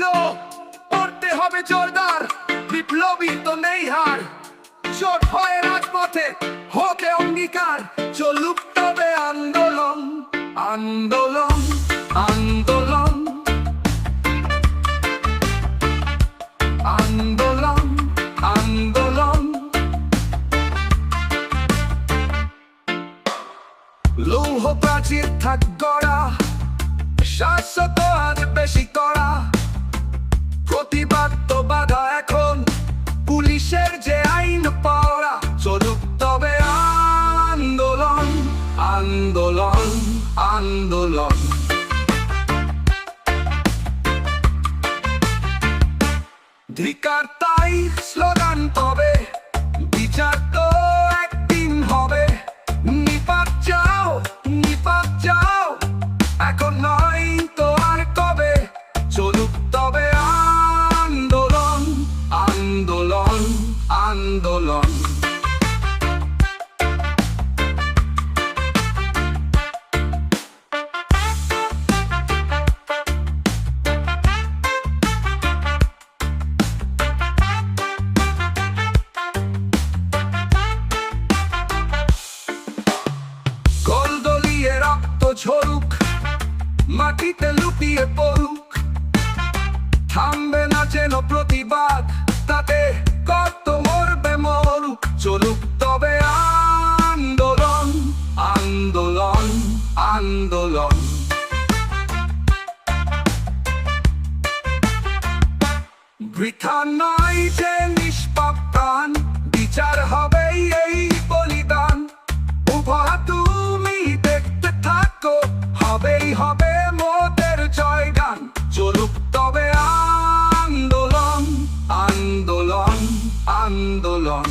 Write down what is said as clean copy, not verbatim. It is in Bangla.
লো করতে হবে জোরদার, বিপ্লবী তো নেই হার। জোট হয়ে রাজপথে হোকে অঙ্গীকার, চলুক তবে আন্দোলন আন্দোলন আন্দোলন আন্দোলন আন্দোলন। লৌহ প্রাচীর থাক গড়া, শাশ্বত আর বেশি করা। প্রতিবাদ তো বাধা এখন, পুলিশের যে আইন পড়া। চলুক তবে আন্দোলন আন্দোলন আন্দোলন। ধিক্কার তাই স্লোগান তবে, বিচার তো একদিন হবে। নিপাত যাও নিপাত যাও, এখন নয় তো আর কবে। চলুক তবে আন্দোলন আন্দোলন আন্দোলন। গোলদলিয়ে রক্ত ঝরুক, মাটিতে লুটিয়ে পড়ুক। থামবে না যেন প্রতিবাদ, তাতে কত মরবে মরুক। চলুক তবে আন্দোলন আন্দোলন আন্দোলন। বৃথা নয় যে নিষ্পাপ প্রাণ, বিচার হবে এই বলিদান। উভা তুমি দেখতে থাকো, হবেই হবে মোদের জয়গান। চলুক তবে আন্দোলন আন্দোলন আন্দোলন।